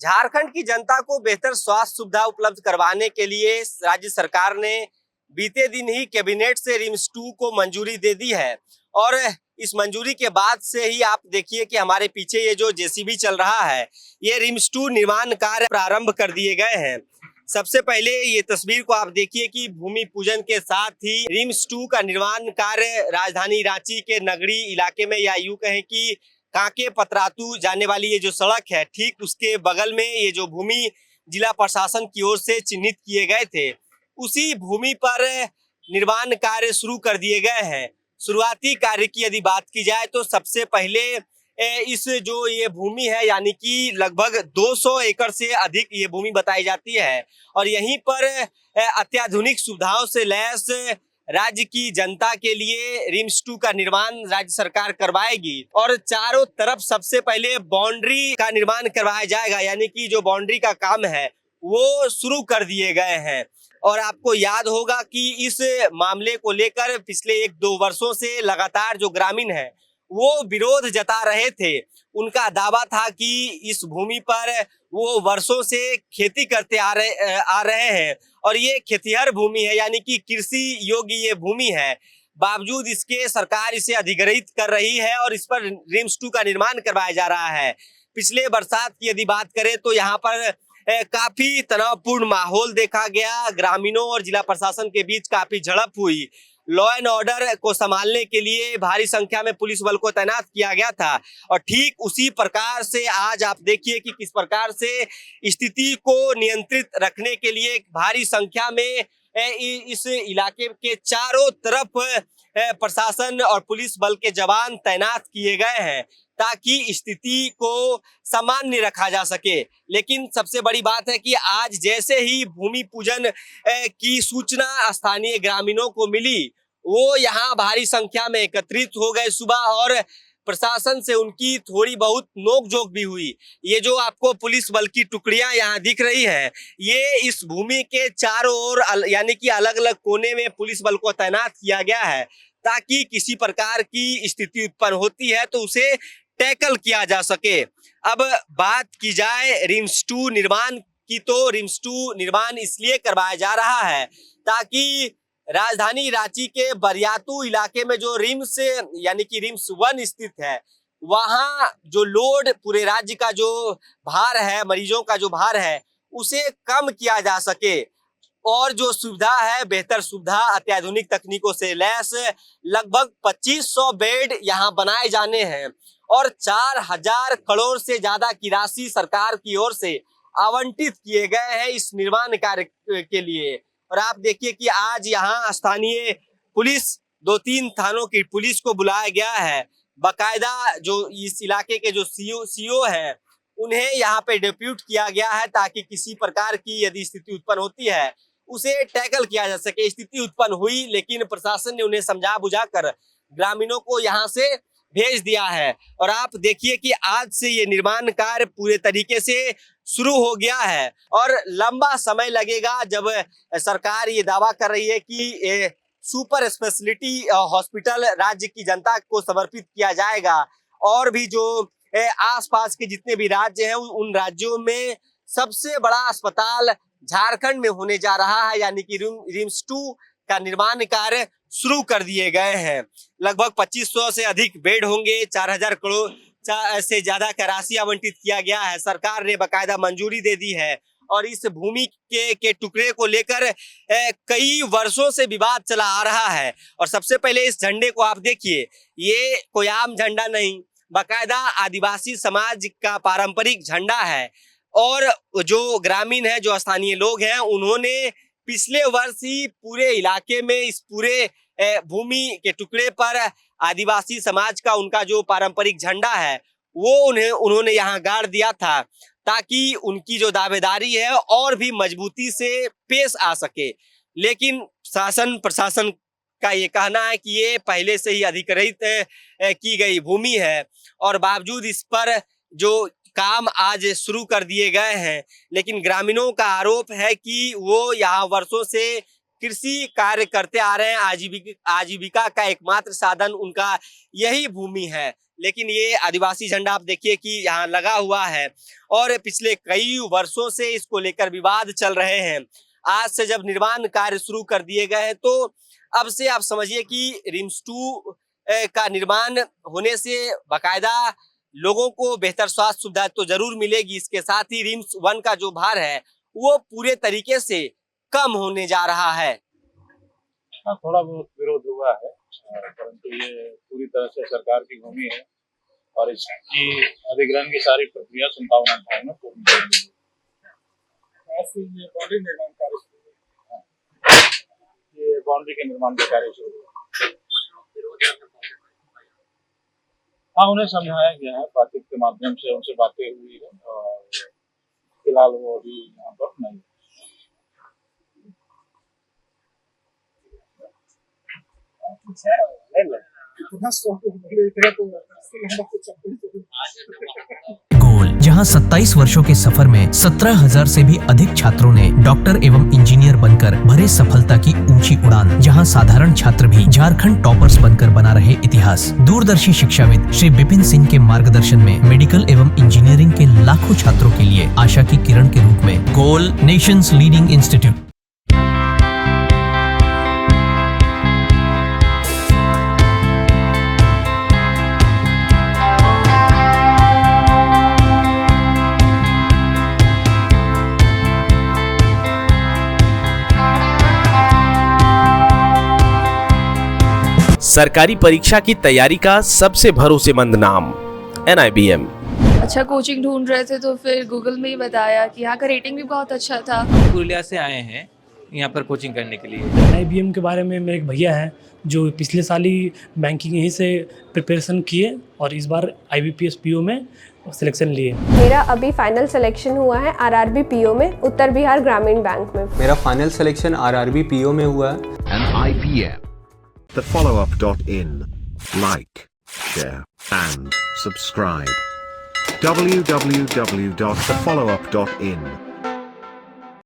झारखंड की जनता को बेहतर स्वास्थ्य सुविधा उपलब्ध करवाने के लिए राज्य सरकार ने बीते दिन ही कैबिनेट से रिम्स 2 को मंजूरी दे दी है। और इस मंजूरी के बाद से ही आप देखिए कि हमारे पीछे ये जो जेसीबी चल रहा है, ये रिम्स 2 निर्माण कार्य प्रारंभ कर दिए गए हैं। सबसे पहले ये तस्वीर को आप देखिए कि भूमि पूजन के साथ ही रिम्स 2 का निर्माण कार्य राजधानी रांची के नगरी इलाके में, या यूं कहें कि कांके पतरातू जाने वाली ये जो सड़क है, ठीक उसके बगल में ये जो भूमि जिला प्रशासन की ओर से चिन्हित किए गए थे, उसी भूमि पर निर्माण कार्य शुरू कर दिए गए हैं। शुरुआती कार्य की यदि बात की जाए तो सबसे पहले इस जो ये भूमि है, यानी कि लगभग 200 एकड़ से अधिक ये भूमि बताई जाती है, और यहीं पर अत्याधुनिक सुविधाओं से लैस राज्य की जनता के लिए रिम्स 2 का निर्माण राज्य सरकार करवाएगी। और चारों तरफ सबसे पहले बाउंड्री का निर्माण करवाया जाएगा, यानी कि जो बाउंड्री का काम है वो शुरू कर दिए गए हैं। और आपको याद होगा कि इस मामले को लेकर पिछले 1-2 वर्षों से लगातार जो ग्रामीण है वो विरोध जता रहे थे। उनका दावा था कि इस भूमि पर वो वर्षों से खेती करते आ रहे हैं, और ये खेतिहर भूमि है, यानी कि कृषि योग्य ये भूमि है। बावजूद इसके सरकार इसे अधिग्रहित कर रही है और इस पर रिम्स 2 का निर्माण करवाया जा रहा है। पिछले बरसात की यदि बात करें तो यहाँ पर काफी तनावपूर्ण माहौल देखा गया। ग्रामीणों और जिला प्रशासन के बीच काफी झड़प हुई। लॉ एंड ऑर्डर को संभालने के लिए भारी संख्या में पुलिस बल को तैनात किया गया था, और ठीक उसी प्रकार से आज आप देखिए कि किस प्रकार से स्थिति को नियंत्रित रखने के लिए भारी संख्या में इस इलाके के चारों तरफ प्रशासन और पुलिस बल के जवान तैनात किए गए हैं, ताकि स्थिति को सामान्य रखा जा सके। लेकिन सबसे बड़ी बात है कि आज जैसे ही भूमि पूजन की सूचना स्थानीय ग्रामीणों को मिली, वो यहाँ भारी संख्या में एकत्रित हो गए सुबह, और प्रशासन से उनकी थोड़ी बहुत नोकझोंक भी हुई। ये जो आपको पुलिस बल की टुकड़ियां यहाँ दिख रही हैं, ये इस भूमि के चारों ओर यानी कि अलग अलग कोने में पुलिस बल को तैनात किया गया है, ताकि किसी प्रकार की स्थिति उत्पन्न होती है तो उसे टैकल किया जा सके। अब बात की जाए रिम्स 2 निर्माण की, तो रिम्स 2 निर्माण इसलिए करवाया जा रहा है ताकि राजधानी रांची के बरियातू इलाके में जो रिम्स यानी कि रिम्स 1 स्थित है, वहां जो लोड पूरे राज्य का जो भार है, मरीजों का जो भार है, उसे कम किया जा सके। और जो सुविधा है, बेहतर सुविधा अत्याधुनिक तकनीकों से लैस लगभग 2500 बेड यहाँ बनाए जाने हैं, और 4000 करोड़ से ज्यादा की राशि सरकार की ओर से आवंटित किए गए हैं इस निर्माण कार्य के लिए। और आप देखिए कि आज यहाँ स्थानीय पुलिस, 2-3 थानों की पुलिस को बुलाया गया है। बाकायदा जो इस इलाके के जो सीओ है, उन्हें यहाँ पे डिप्यूट किया गया है, ताकि किसी प्रकार की यदि स्थिति उत्पन्न होती है उसे टैकल किया जा सके। स्थिति उत्पन्न हुई, लेकिन प्रशासन ने उन्हें समझा बुझाकर ग्रामीणों को यहाँ से भेज दिया है। और आप देखिए कि आज से ये निर्माण कार्य पूरे तरीके से शुरू हो गया है, और लंबा समय लगेगा जब सरकार ये दावा कर रही है कि सुपर स्पेशलिटी हॉस्पिटल राज्य की जनता को समर्पित किया जाएगा। और भी जो आसपास के जितने भी राज्य हैं, उन राज्यों में सबसे बड़ा अस्पताल झारखंड में होने जा रहा है, यानी कि रिम्स 2 का निर्माण कार्य शुरू कर दिए गए हैं। लगभग 2500 से अधिक बेड होंगे, 4000 करोड़ से ज्यादा का राशि आवंटित किया गया है। सरकार ने बाकायदा मंजूरी दे दी है, और इस भूमि के टुकड़े को लेकर कई वर्षों से विवाद चला आ रहा है। और सबसे पहले इस झंडे को आप देखिए, ये कोई आम झंडा नहीं, बाकायदा आदिवासी समाज का पारंपरिक झंडा है। और जो ग्रामीण है, जो स्थानीय लोग हैं, उन्होंने पिछले वर्ष ही पूरे इलाके में इस पूरे भूमि के टुकड़े पर आदिवासी समाज का उनका जो पारंपरिक झंडा है वो उन्होंने यहाँ गाड़ दिया था, ताकि उनकी जो दावेदारी है और भी मजबूती से पेश आ सके। लेकिन शासन प्रशासन का ये कहना है कि ये पहले से ही अधिग्रहित की गई भूमि है, और बावजूद इस पर जो काम आज शुरू कर दिए गए हैं। लेकिन ग्रामीणों का आरोप है कि वो यहाँ वर्षों से कृषि कार्य करते आ रहे हैं, आजीविका का एकमात्र साधन उनका यही भूमि है। लेकिन ये आदिवासी झंडा आप देखिए कि यहाँ लगा हुआ है और पिछले कई वर्षों से इसको लेकर विवाद चल रहे हैं। आज से जब निर्माण कार्य शुरू कर दिए गए हैं तो अब से आप समझिए कि रिम्स 2 का निर्माण होने से बाकायदा लोगों को बेहतर स्वास्थ्य सुविधा तो जरूर मिलेगी, इसके साथ ही रिम्स 1 का जो भार है वो पूरे तरीके से कम होने जा रहा है। हाँ, थोड़ा बहुत विरोध हुआ है, परंतु ये पूरी तरह से सरकार की भूमि है और इसकी अधिग्रहण की सारी प्रक्रिया 57-58 में पूर्ण कर दी गई। ये बाउंड्री के निर्माण का कार्य शुरू हुआ। हाँ, उन्हें समझाया गया है, बातचीत के माध्यम से उनसे बातें हुई है और फिलहाल वो अभी यहाँ पर नहीं। गोल, जहां 27 वर्षों के सफर में 17,000 से भी अधिक छात्रों ने डॉक्टर एवं इंजीनियर बनकर भरे सफलता की ऊंची उड़ान, जहां साधारण छात्र भी झारखंड टॉपर्स बनकर बना रहे इतिहास। दूरदर्शी शिक्षाविद श्री विपिन सिंह के मार्गदर्शन में मेडिकल एवं इंजीनियरिंग के लाखों छात्रों के लिए आशा की किरण के रूप में गोल, नेशंस लीडिंग इंस्टीट्यूट। सरकारी परीक्षा की तैयारी का सबसे भरोसेमंद नाम NIBM। अच्छा कोचिंग ढूंढ रहे थे तो फिर गूगल में ही बताया कि यहाँ का रेटिंग भी बहुत अच्छा था। पुरुलिया से आए हैं यहाँ पर कोचिंग करने के लिए। NIBM के बारे में मेरे एक भैया हैं जो पिछले साल ही बैंकिंग यहीं से प्रिपरेशन किए और इस बार IBPS PO में सिलेक्शन लिए। मेरा अभी फाइनल सिलेक्शन हुआ है RRB PO में, उत्तर बिहार ग्रामीण बैंक में। मेरा फाइनल सिलेक्शन RRB PO में हुआ है। NIBM, thefollowup.in. Like, share and subscribe. www.thefollowup.in